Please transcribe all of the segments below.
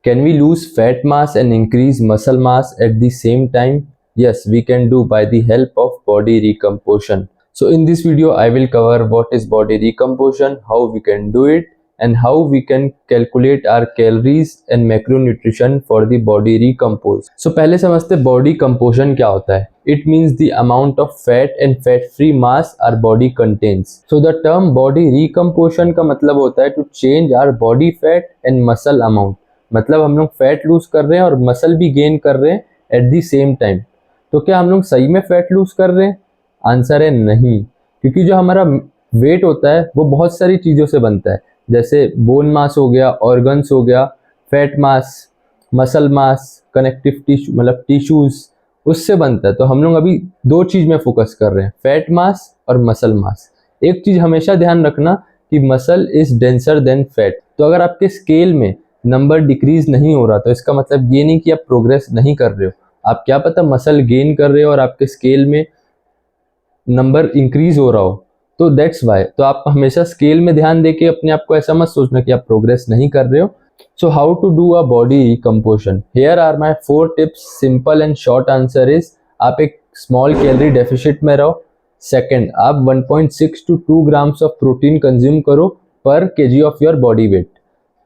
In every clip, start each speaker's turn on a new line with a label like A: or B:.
A: Can we lose fat mass and increase muscle mass at the same time? Yes, we can do by the help of body recomposition. So in this video, I will cover what is body recomposition, how we can do it, and how we can calculate our calories and macronutrition for the body recompose. So पहले समझते body composition क्या होता है. It means the amount of fat and fat-free mass our body contains. So the term body recomposition का मतलब होता है to change our body fat and muscle amount. मतलब हम लोग फैट लूज कर रहे हैं और मसल भी गेन कर रहे हैं एट दी सेम टाइम. तो क्या हम लोग सही में फैट लूज कर रहे हैं? आंसर है नहीं, क्योंकि जो हमारा वेट होता है वो बहुत सारी चीज़ों से बनता है, जैसे बोन मास हो गया, ऑर्गन्स हो गया, फैट मास, मसल मास, कनेक्टिव टिश्यू मतलब टिश्यूज, उससे बनता है. तो हम लोग अभी दो चीज़ में फोकस कर रहे हैं, फैट मास और मसल मास. एक चीज़ हमेशा ध्यान रखना कि muscle is denser then fat. तो अगर आपके स्केल में नंबर डिक्रीज नहीं हो रहा तो इसका मतलब ये नहीं कि आप प्रोग्रेस नहीं कर रहे हो. आप क्या पता मसल गेन कर रहे हो और आपके स्केल में नंबर इंक्रीज हो रहा हो. तो दैट्स वाई. तो आप हमेशा स्केल में ध्यान देके अपने आप को ऐसा मत सोचना कि आप प्रोग्रेस नहीं कर रहे हो. So how to do a body recomposition. Here are my 4 tips. Simple and short answer is आप एक स्मॉल कैलोरी डेफिसिट में रहो. सेकेंड, आप 1.6 to 2 grams of protein consume करो पर KG of your body weight.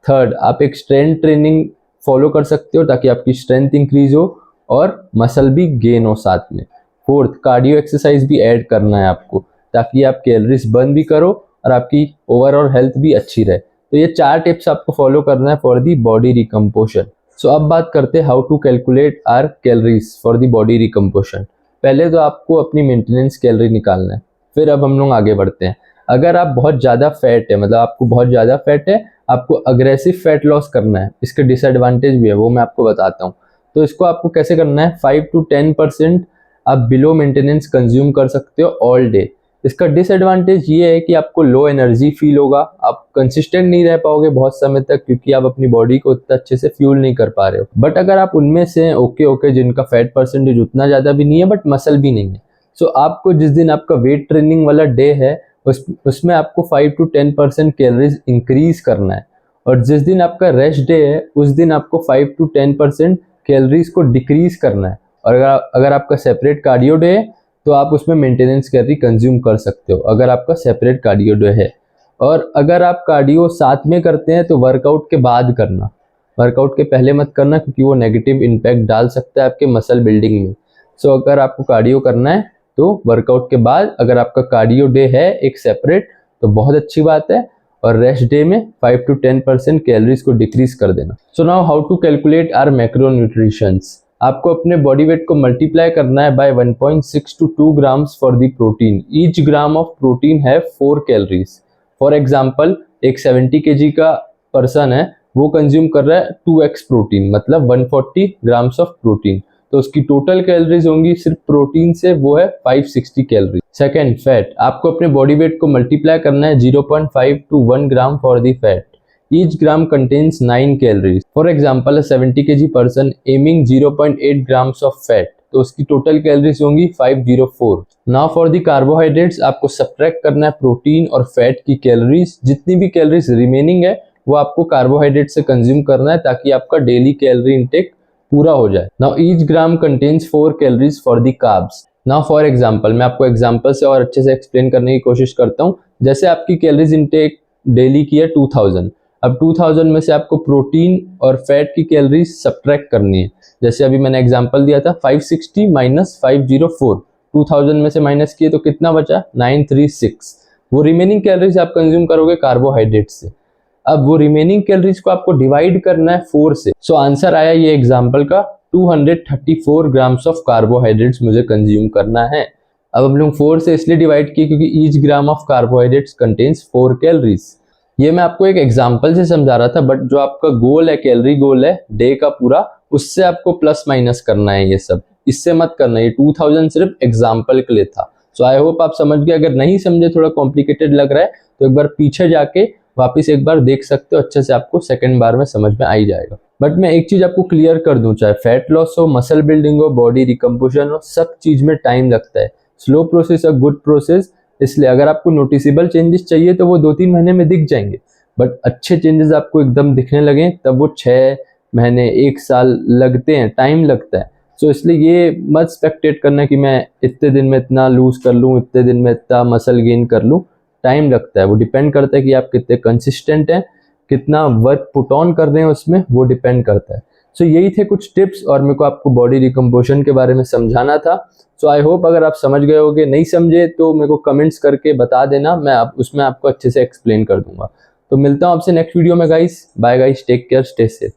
A: Third, आप एक strength training follow कर सकते हो ताकि आपकी स्ट्रेंथ इंक्रीज हो और मसल भी गेन हो साथ में. फोर्थ, कार्डियो एक्सरसाइज भी ऐड करना है आपको ताकि आप कैलोरीज बर्न भी करो और आपकी ओवरऑल हेल्थ भी अच्छी रहे. तो ये 4 टिप्स आपको फॉलो करना है for the body recomposition. So अब बात करते हैं how to calculate our calories for the body recomposition. पहले तो आपको अपनी मेंटेनेंस कैलोरी निकालना है, फिर अब हम लोग आगे बढ़ते हैं. अगर आप बहुत ज़्यादा फैट है, मतलब आपको बहुत ज़्यादा फैट है, आपको अग्रेसिव फैट लॉस करना है. इसके डिसएडवांटेज भी है, वो मैं आपको बताता हूँ. तो इसको आपको कैसे करना है, 5 to 10% आप बिलो मेंटेनेंस कंज्यूम कर सकते हो ऑल डे. इसका डिसएडवांटेज ये है कि आपको लो एनर्जी फील होगा, आप कंसिस्टेंट नहीं रह पाओगे बहुत समय तक क्योंकि आप अपनी बॉडी को उतना अच्छे से फ्यूल नहीं कर पा रहे हो. बट अगर आप उनमें से ओके जिनका फैट परसेंटेज उतना ज़्यादा भी नहीं है बट मसल भी नहीं है, सो आपको जिस दिन आपका वेट ट्रेनिंग वाला डे है उसमें आपको 5 to 10% कैलोरीज इंक्रीज करना है, और जिस दिन आपका रेस्ट डे है उस दिन आपको 5 to 10% कैलोरीज को डिक्रीज करना है. और अगर आपका सेपरेट कार्डियो डे है तो आप उसमें मेंटेनेंस कैलोरी कंज्यूम कर सकते हो अगर आपका सेपरेट कार्डियो डे है. और अगर आप कार्डियो साथ में करते हैं तो वर्कआउट के बाद करना, वर्कआउट के पहले मत करना क्योंकि वो नेगेटिव इम्पैक्ट डाल सकता है आपके मसल बिल्डिंग में. सो अगर आपको कार्डियो करना है तो वर्कआउट के बाद, अगर आपका कार्डियो डे है एक सेपरेट तो बहुत अच्छी बात है, और रेस्ट डे में 5 to 10% कैलोरीज को डिक्रीज कर देना. So now how to calculate our macronutrients. आपको अपने बॉडी वेट को मल्टीप्लाई करना है by 1.6 to 2 grams for the protein. Each gram of protein है 4 कैलोरीज. फॉर एग्जाम्पल, एक 70 kg का पर्सन है, वो कंज्यूम कर रहा है 2x प्रोटीन, मतलब 140 ग्राम्स ऑफ प्रोटीन. तो उसकी टोटल कैलोरीज होंगी सिर्फ प्रोटीन से, वो है 560 कैलोरी. Second, fat. आपको अपने बॉडी वेट को मल्टीप्लाई करना है 0.5 to 1 gram for the fat. Each gram contains 9 calories. For example, a 70 kg person aiming 0.8 grams of fat, तो उसकी टोटल कैलोरीज होंगी 504. नाउ फॉर द कार्बोहाइड्रेट्स, आपको सब्ट्रैक्ट करना है प्रोटीन और फैट की कैलोरीज. जितनी भी कैलोरीज रिमेनिंग है वो आपको कार्बोहाइड्रेट से कंज्यूम करना है ताकि आपका डेली कैलोरी इंटेक पूरा हो जाए. Now each gram contains 4 calories for the carbs. Now for example, मैं आपको एग्जांपल से और अच्छे से एक्सप्लेन करने की कोशिश करता हूँ. जैसे आपकी कैलोरीज इंटेक डेली की है 2000. अब 2000 में से आपको प्रोटीन और फैट की कैलोरीज सब्ट्रैक्ट करनी है. जैसे अभी मैंने एग्जांपल दिया था 560 माइनस 504, 2000 में से माइनस किए तो कितना बचा, 936. वो रिमेनिंग कैलोरीज आप कंज्यूम करोगे कार्बोहाइड्रेट से. अब वो रिमेनिंग कैलोरीज को आपको डिवाइड करना है 4 से. सो आंसर आया ये एग्जांपल का 234 ग्राम्स ऑफ कार्बोहाइड्रेट्स मुझे कंज्यूम करना है. अब हम लोग 4 से इसलिए डिवाइड किए क्योंकि each gram of carbohydrates contains 4 calories. ये मैं आपको एक एग्जांपल से समझा रहा था, बट जो आपका गोल है, कैलोरी गोल है डे का पूरा, उससे आपको प्लस माइनस करना है. ये सब इससे मत करना. ये 2000 सिर्फ एग्जांपल के लिए था. सो आई होप आप समझ गए. अगर नहीं समझे, थोड़ा कॉम्प्लिकेटेड लग रहा है, तो एक बार पीछे जाके वापिस एक बार देख सकते हो, अच्छे से आपको सेकंड बार में समझ में आ ही जाएगा. बट मैं एक चीज आपको क्लियर कर दूं, चाहे फैट लॉस हो, मसल बिल्डिंग हो, बॉडी रिकम्पोजिशन हो, सब चीज में टाइम लगता है. स्लो प्रोसेस है गुड प्रोसेस. इसलिए अगर आपको नोटिसेबल चेंजेस चाहिए तो वो 2-3 महीने में दिख जाएंगे, बट अच्छे चेंजेस आपको एकदम दिखने लगे तब वो 6 महीने, 1 साल लगते हैं, टाइम लगता है। सो इसलिए ये मत एक्सपेक्टेट करना कि मैं इतने दिन में इतना लूज कर लूँ, इतने दिन में इतना मसल गेन कर लूँ। टाइम लगता है, वो डिपेंड करता है कि आप कितने कंसिस्टेंट हैं, कितना वर्क पुट ऑन कर रहे हैं उसमें, वो डिपेंड करता है। सो यही थे कुछ टिप्स और मेरे को आपको बॉडी रिकम्पोजिशन के बारे में समझाना था। सो आई होप अगर आप समझ गए होगे, नहीं समझे तो मेरे को कमेंट्स करके बता देना, मैं उसमें आपको अच्छे से एक्सप्लेन कर दूंगा। तो मिलता हूँ आपसे नेक्स्ट वीडियो में guys. Bye guys, take care, stay safe.